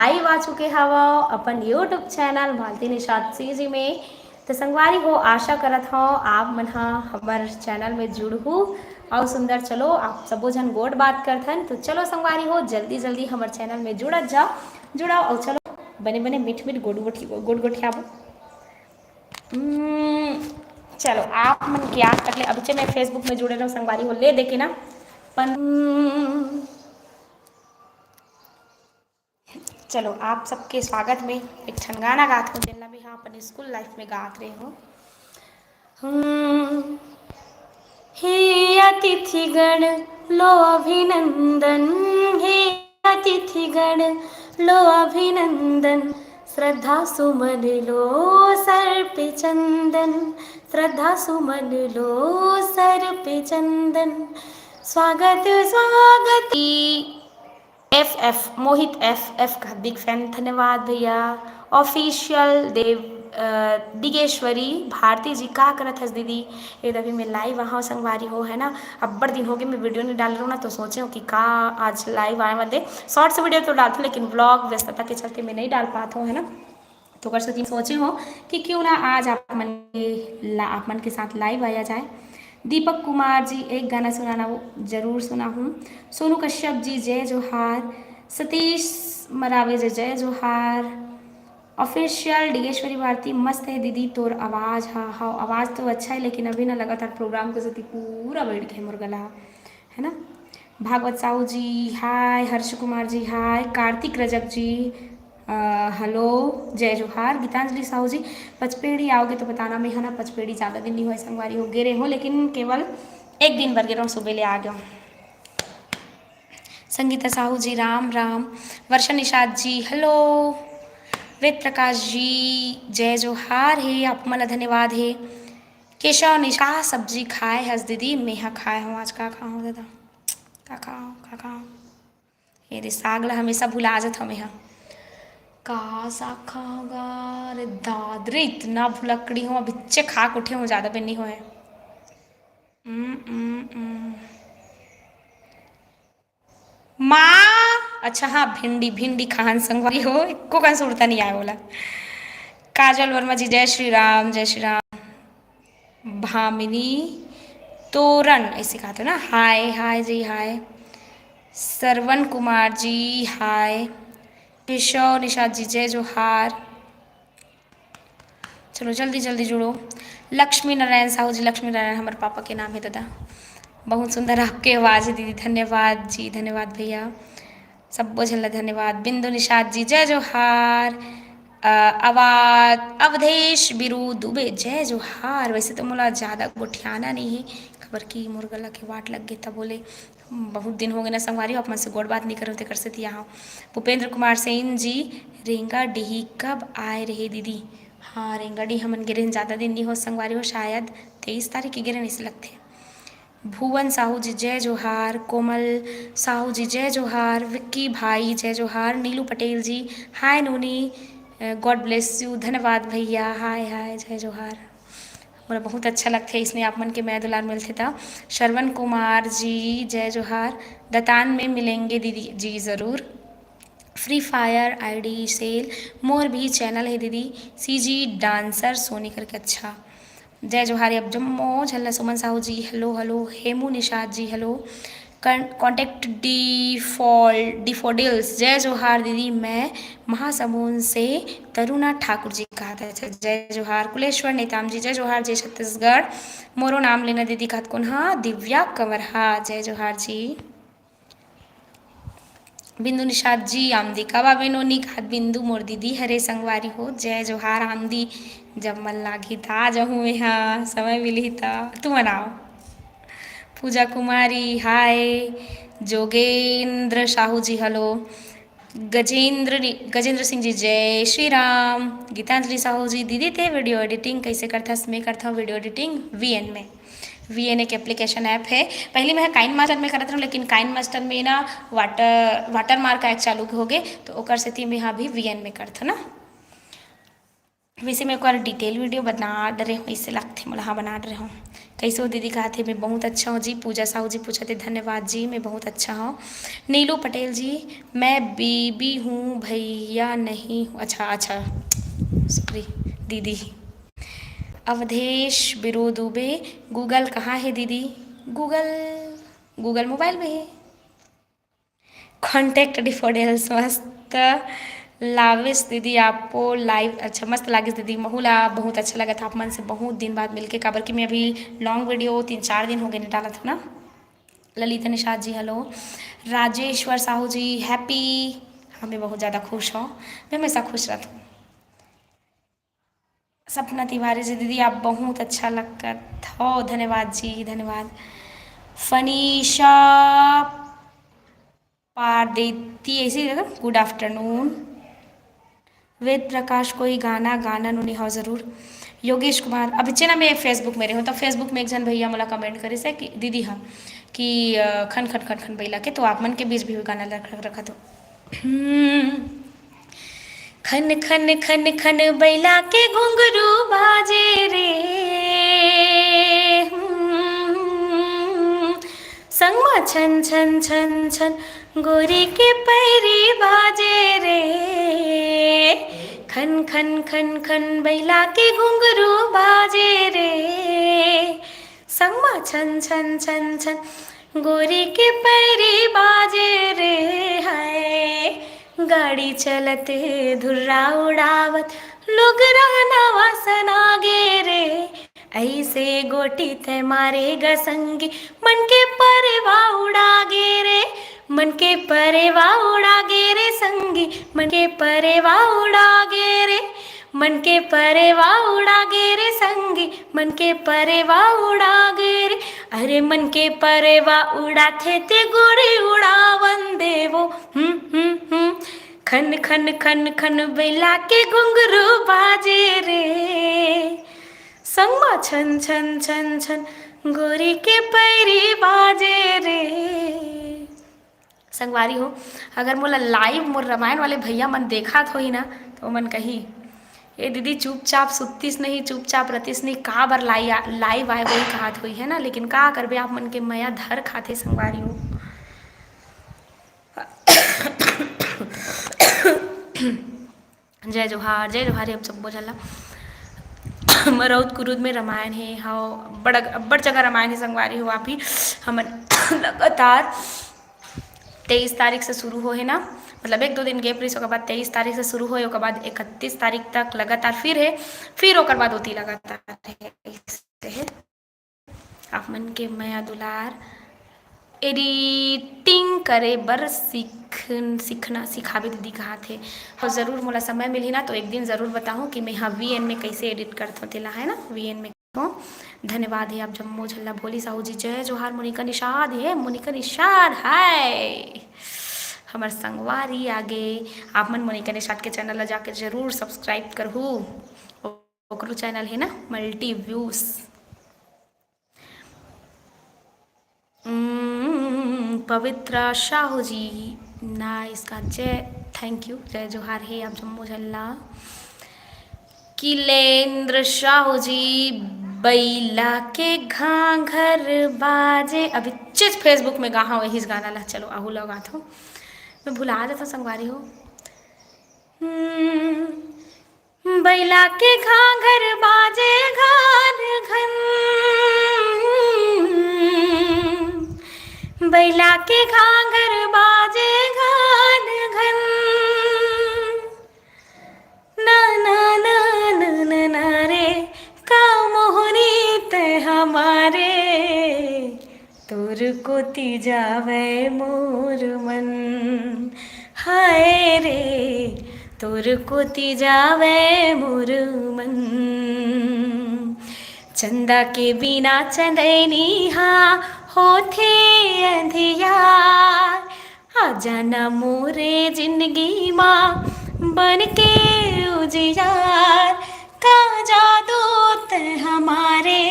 Live आ चुके हवा अपन YouTube channel मालती निषाद जी में। तो संगवारी हो आशा करत हो आप मन हमार चैनल में जुड़ू और सुंदर चलो आप सबो जन गोड बात करथन। तो चलो संगवारी हो जल्दी जल्दी हमार चैनल में जुड़त जाओ जुड़ाओ और चलो बने बने मीठ मीठ गुड़ गुठियाबो। चलो आप मन क्या कर ले अभी मैं फेसबुक में जुड़े रहो संगवारी हो ले देखे ना पन। चलो आप सबके स्वागत में एक ठन गाना गात हूँ जिनला भी हाँ अपन स्कूल लाइफ में गात रहे हो। हे अतिथिगण लो अभिनंदन, हे अतिथिगण लो अभिनंदन, श्रद्धा सुमन लो सर पे चंदन, श्रद्धा सुमन लो सर पे चंदन, स्वागत स्वागत। एफ मोहित एफ का बिग फैन, धन्यवाद भैया। ऑफिशियल देव दिगेश्वरी भारती जी का करत हस दीदी। ये अभी मैं लाइव वहाँ संगवारी हो है ना, अब बड़ दिन हो गए मैं वीडियो नहीं डाल रहा हूँ ना, तो सोचे हो कि का आज लाइव आए वाले शॉर्ट्स वीडियो तो डालती हूँ लेकिन ब्लॉग व्यस्तता के चलते मैं नहीं डाल पाता हूँ है ना। तो कर सकती सोचे हो कि क्यों ना आज आप मन के साथ लाइव आया जाए। दीपक कुमार जी एक गाना सुनाना वो जरूर सुना हूँ। सोनू कश्यप जी जय जोहार। सतीश मरावे जय जय जोहार। ऑफिशियल डिगेश्वरी भारती मस्त है दीदी तोर आवाज़। हाँ हाँ आवाज़ तो अच्छा है लेकिन अभी ना लगातार प्रोग्राम के जति पूरा बैठ गए मोर गला है ना। भागवत साहू जी हाय। हर्ष कुमार जी हाय। कार्तिक रजक जी हेलो जय जोहार। गीतांजलि साहू जी पचपेड़ी आओगे तो बताना। मैं है ना पचपेड़ी ज़्यादा दिन नहीं हुआ संगवारी हो गे रहे हो लेकिन केवल एक दिन भर गे रहा हूँ, सुबह ले आ गया हूँ। संगीता साहू जी राम राम। वर्षा निषाद जी हेलो। वेद प्रकाश जी जय जोहार है आप मला धन्यवाद है। केशव निशा सब्जी खाए हस दीदी मैं हाँ खाए हूँ। आज का खाऊँ दादा का खाऊँ ये रे सागला हमेशा भुला जात हमें हाँ का सा खाऊंगा रे दादरे इतना भुलक्कड़ी हूँ अब बच्चे खा उठे हूँ ज़्यादा भी नहीं हुए। माँ अच्छा हाँ भिंडी भिंडी खान संगवारी हो को कन सुरता नहीं आया बोला। काजल वर्मा जी जय श्री राम जय श्री राम। भामिनी तोरण ऐसे कहा था ना हाय हाय जी हाय। सरवन कुमार जी हाय। केशव निषाद जी जय जोहार। चलो जल्दी जल्दी जुड़ो। लक्ष्मी नारायण साहू जी लक्ष्मी नारायण हमारे पापा के नाम है दादा। बहुत सुंदर आपके आवाज़ है दीदी धन्यवाद जी धन्यवाद भैया सब बोझल धन्यवाद। बिंदु निषाद जी जय जोहार। आवाज अवधेश बिरु दुबे जय जोहार। वैसे तो मुला ज़्यादा गोठियाना नहीं है खबर की मुर्गला के वाट लग गए तब बोले बहुत दिन हो गए ना संगवारी आप मन से गोड़ बात नहीं करो तो कर से थी यहाँ। भूपेंद्र कुमार सेन जी रेंगा डिही कब आए रहे दीदी। हाँ रेंगा डी हमन गिरन ज़्यादा दिन नहीं हो संगवारी हो शायद 23 तारीख की गिरन ऐसे लगते। भुवन साहू जी जय जोहार। कोमल साहू जी जय जोहार। विक्की भाई जय जोहार। नीलू पटेल जी हाय नूनी गॉड ब्लेस यू धन्यवाद भैया हाय हाय जय जोहार। मुझे बहुत अच्छा लगता है इसमें आप मन के मैं दुलार मिलते था। श्रवण कुमार जी जय जोहार। दतान में मिलेंगे दीदी जी ज़रूर। फ्री फायर आईडी सेल मोर भी चैनल है दीदी। सीजी डांसर सोनी करके अच्छा जय जोहारी। अब जम्मो झल्ला सुमन साहू जी hello hello. Hemu Nishad ji hello. Contact डिफोडिल्स जय जोहार दीदी मैं महासमुंद से तरुणा ठाकुर जी कहा था जय जोहार। कुलेश्वर नेताम जी जय जोहार जय छत्तीसगढ़। मोरो नाम लेना दीदी कहत कौन हाँ दिव्या कंवर हाँ जय जोहार जी। बिंदु निषाद जी आमदी कबा बेनोनी खाद बिंदु मोर दीदी हरे संगवारी हो जय जोहार आमदी। जब मन लागी था जहूँ यहाँ समय मिली था तू मनाओ। पूजा कुमारी हाय। जोगेंद्र साहू जी हेलो। गजेंद्र सिंह जी जय श्री राम। गीतांजलि साहू जी दीदी थे वीडियो एडिटिंग कैसे करता मैं करता हूँ वीडियो एडिटिंग वीएन में। वीएन एक एप्लीकेशन ऐप है। पहले मैं काइन मास्टर में करता हूँ लेकिन काइन मास्टर में ना वाटर मार्क ऐप चालू हो गए तो ओकर से मैं यहाँ भी वीएन में करता ना। वैसे मैं एक बार डिटेल वीडियो बना रहे हूँ इससे लगते मुला हाँ बना रहे हूँ कैसे हो दीदी, कहा थे मैं बहुत अच्छा हूँ जी। पूजा साहू जी पूछा थे, धन्यवाद जी, मैं बहुत अच्छा हूँ। नीलू पटेल जी, मैं बीबी हूँ भैया नहीं हूँ। अच्छा अच्छा, सॉरी दीदी। अवधेश बिरो दुबे, गूगल कहाँ है दीदी? गूगल गूगल मोबाइल में है। कॉन्टेक्ट डिफोडेल्स मस्त लाविश दीदी, आपको लाइव अच्छा मस्त लागिस दीदी। महुला बहुत अच्छा लगा था, आप मन से बहुत दिन बाद मिलके, काबर कि मैं अभी लॉन्ग वीडियो 3-4 दिन हो गए नहीं डाला था ना। ललिता निषाद जी हेलो। राजेश्वर साहू जी हैप्पी, हमें बहुत ज़्यादा खुश हो, मैं हमेशा खुश रहता हूँ। सपना तिवारी जी दीदी आप बहुत अच्छा लगता हो, धन्यवाद जी धन्यवाद। फनीशा पार देती ऐसी गुड आफ्टरनून। वेद प्रकाश कोई गाना गाना नुनी हो जरूर। योगेश कुमार अभी चेना मैं फेसबुक में रही हूँ, तो फेसबुक में एक जन भैया मला कमेंट करे से कि दीदी हाँ कि खन खन खन खन बैला के, तो आप मन के बीच भी गाना रखा तो खन खन खन खन बैला के घुंघरू बाजे रे, संगमा छन छन छन छन गोरी के पैरी बाजे रे। खन खन खन खन बैला के घुंघरू बाजे रे, संगमा छन छन छन छन गोरी के पैरी बाजे रे। हाय गाड़ी चलते धुर्रा उड़ावत लोग रहना सना गे रे, ऐसे गोटी थे मारे गसंगी मन के परेवा उड़ा गे रे, मन के परेवा उड़ा गे रे संगी, मन के परेवा उड़ा गे रे, मन के परेवा उड़ा गे रे संगी, मन के परेवा उड़ा गे रे। अरे मन के परेवा उड़ा थे ते गोरी उड़ावन देवो। खन खन खन खन बैला के घुंघरू बाजे रे, संगमा छन छन छन छन गोरी के पैरी बाजे रे। संगवारी हो, अगर मोला लाइव मोर रामायण वाले भैया मन देखा हो ही ना, तो मन कही ये दीदी चुपचाप सुत्तीस नहीं, चुपचाप रतीस नहीं, का बर लाइव आए वही कहत हुई है ना, लेकिन का करबे आप मन के मया धर खाते संगवारी हो। जय जोहार जय जोहार, अब सब बोझला मरौद कुरुद में रामायण है, हाँ बड़ जगह रामायण है संगवारी हो। आप ही हम लगातार 23 तारीख से शुरू हो है ना, मतलब 1-2 दिन गैप रही, उसके बाद 23 तारीख से शुरू हो, उसके बाद 31 तारीख तक लगातार फिर है, फिर ओकर बाद होती लगातार है। आप मन के मया दुलार एडिटिंग करे बर सीखना सिखावे दीदी कहा थे, और ज़रूर मोला समय मिली ना तो एक दिन ज़रूर बताऊँ कि मैं हाँ VN में कैसे एडिट करता तेला है ना, VN में तो धन्यवाद है आप जम्मू झल्ला भोली साहू जी। जय जोहार मोनिका निषाद है, मोनिका निषाद है हमार संगवारी आगे। आप मन मोनिका निषाद के चैनल ला जाके जरूर सब्सक्राइब करहू, ओकरो चैनल है ना मल्टी व्यूज। पवित्रा साहू जी ना इसका जय थैंक यू, जय जोहार है आप जम्मू झल्ला। किलेंद्र साहू जी बैला के घाघर बाजे, अभी चीज फेसबुक में गा वही गाना ला, चलो आहू लगा था मैं भुला जाता संगवारी हो। बैला के घाघर बाजे घान घन, बैला के घाघर बाजे घान घन, ना ना ना ना ना ना रे का मोहनी ते हमारे, तोर को ती जावे मोर मन, हाय रे तोर को ती जावे मोर मन। चंदा के बिना चंदैनी हाँ होथे अंधियार, आ जाना मोरे जिंदगी माँ बन के उजियार, का जादू ते हमारे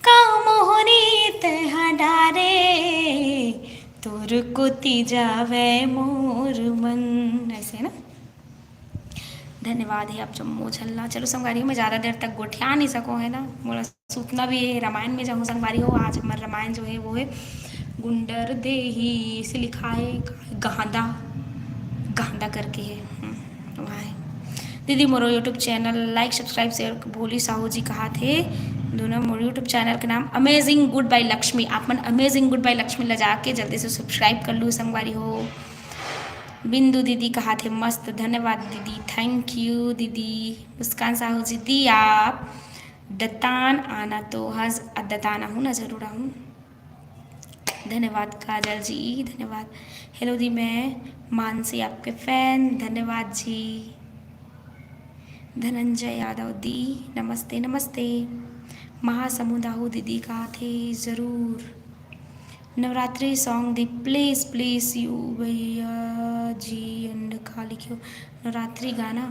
का मोहनी ते डारे, तोर कुती जावे मोर मन, ऐसे ना। धन्यवाद है आप जम्मू झल्ला। चलो संगवारी हो मैं ज़्यादा देर तक गोठिया नहीं सको है ना, मोला सूतना भी है रामायण में जाऊँ संगवारी हो। आज हमारा रामायण जो है वो है गुंडर देही से लिखा है गांदा, गांदा करके है वहाँ है। दीदी मोरो YouTube channel like subscribe share भोली साहू जी कहा थे दोनों। मोरो यूट्यूब चैनल के नाम अमेजिंग गुड बाय लक्ष्मी, आप मन अमेजिंग गुड बाय लक्ष्मी ला जाके जल्दी से सब्सक्राइब कर लूँ संगवारी हो। बिंदु दीदी कहा थे मस्त, धन्यवाद दीदी, थैंक यू दीदी। मुस्कान साहू जी दी आप दत्तान आना तो हज दत्तान आऊँ ना ज़रूर आऊँ। धन्यवाद काजल जी, धन्यवाद। हेलो दी मैं मानसी आपके फ़ैन, धन्यवाद जी। धनंजय यादव दी नमस्ते नमस्ते। महासमुदाहू दीदी कहा थे ज़रूर। Navratri song the please please you भैया जी एंड खा लिखियो नवरात्रि गाना।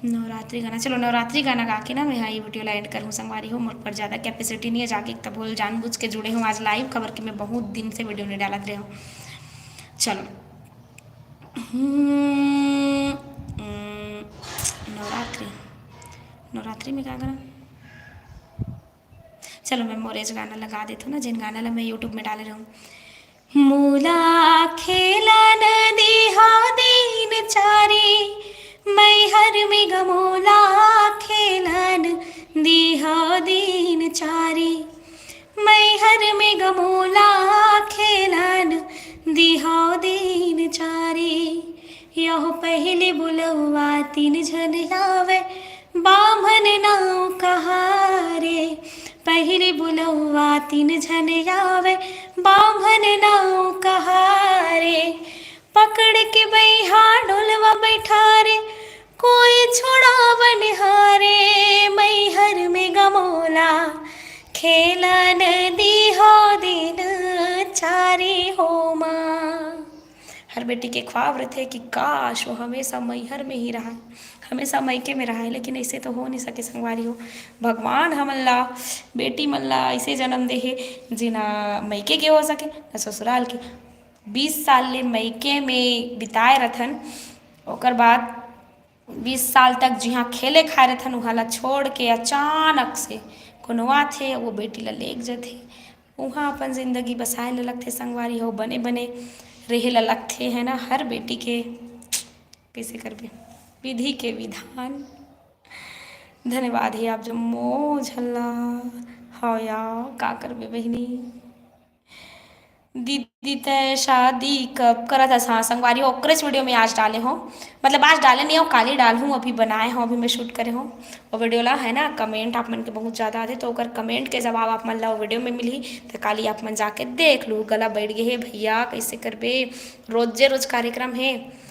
नवरात्रि गाना चलो नवरात्रि गाना गा के ना मैं यहाँ ये वीडियो ला एंड करूँ संगवारी हो। मुझ पर ज़्यादा कैपेसिटी नहीं है जाके तब बोल जानबूझ के जुड़े हूँ आज लाइव खबर कि मैं बहुत दिन से वीडियो नहीं डालत रहे हूँ। चलो नवरात्रि, नवरात्रि में क्या गाना, चलो मैं मोरेज गाना लगा देती हूँ ना जिन गाना ला मैं यूट्यूब में डाले रहूँ। मूला खेला नदी हा दीन चारी मैं हर में गमोला खेलन दीहा दीन चारी मैं हर में गमोला खेलन दीहा दीन चारी। यह पहले बुलवा तीन झन आवे बामन नाव कहारे पहले बुलवा तीन झन आवे बामन नाव कहारे पकड़ के बैहा डोलवा बैठा रे कोई छोड़ावन हारे मैं हर में गमोला खेला नदी हो दिन चारी हो माँ। हर बेटी के ख्वाब रहते कि काश वो हमेशा मैहर में ही रहा, हमेशा मैके में रहा है, लेकिन ऐसे तो हो नहीं सके संगवारी हो। भगवान हमला बेटी मल्ला ऐसे जन्म दे है जिना मैके के हो सके न ससुराल के। 20 साल ले मैके में बिताए रहथन, ओकर बाद 20 साल तक जिहाँ खेले खाए रहथन वहाँ ला छोड़ के अचानक से कोनवा थे वो बेटी ला लेक जथे वहाँ अपन जिंदगी बसाए ला लगथे संगवारी हो, बने बने रहे ला लगथे है ना। हर बेटी के कैसे करबे विधि के विधान। धन्यवाद है आप जम्मू झल्ला। हाँ यार का करबे बहनी। दीदी तय शादी कब करा था हाँ संगवारी हो ओकरेच वीडियो में आज डाले हो, मतलब आज डाले नहीं हो काली डाल हूँ अभी बनाए हो अभी मैं शूट करे हो वो वीडियो ला है ना। कमेंट आप मन के बहुत ज़्यादा आते तो ओकर कमेंट के जवाब आप मन ला वो वीडियो में मिली तो काली आप मन जाके देख लूँ। गला बैठ गए है भैया कैसे करबे, रोजे रोज कार्यक्रम है।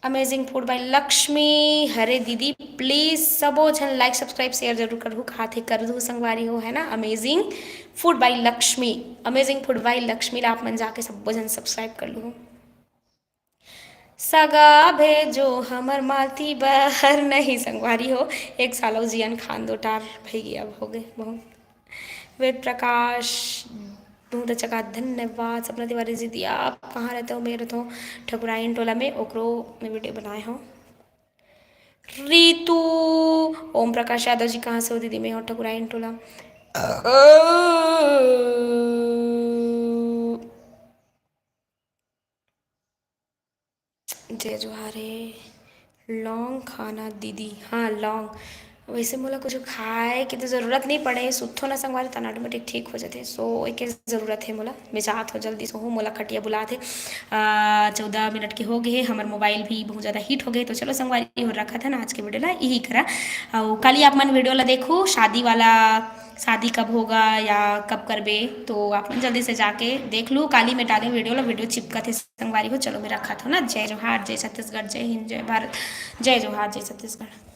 अमेजिंग फूड बाय लक्ष्मी, हरे दीदी प्लीज़ सबो झन लाइक सब्सक्राइब शेयर जरूर करूँ खाते कर दूँ संगवारी हो है ना। Amazing food by Lakshmi, amazing food by Lakshmi ला आप मन जाके सबो झन सब्सक्राइब कर लूँ। सगा भेजो हमर मालती बहर नहीं संगवारी हो। एक सालों जियन खान दो टार भई गया हो गए बहुत। वेद प्रकाश बहुत अच्छा कहा, धन्यवाद। सपना तिवारी जी दिया आप कहाँ रहते हो, मैं रहता हूँ ठकुराइन टोला में, ओकरो में वीडियो बनाए हो। रीतू ओम प्रकाश यादव जी कहाँ से हो दीदी, मैं हूँ ठकुराइन टोला। जय जोहारे। लौंग खाना दीदी, हाँ लौंग वैसे मोला कुछ खाए की तो ज़रूरत नहीं पड़े, सुथो ना संगवारी तना ऑटोमेटिक ठीक हो जाते। सो एक ज़रूरत है मोला, मैं चाहत हो जल्दी से हो मोला खटिया बुला थे। 14 मिनट के हो गए, हमारे मोबाइल भी बहुत ज़्यादा हीट हो गए। तो चलो संगवारी हो रखा था ना आज के वीडियो ला यही करा। और कल ही आप मन वीडियो ला देखो शादी वाला, शादी कब होगा या कब करबे तो आप मन जल्दी से जाके देख लूँ। काली में डाले वीडियो ला वीडियो चिपका थे संगवारी हो। चलो मैं रखा था ना। जय जोहार, जय छत्तीसगढ़, जय हिंद, जय भारत, जय जोहार, जय छत्तीसगढ़।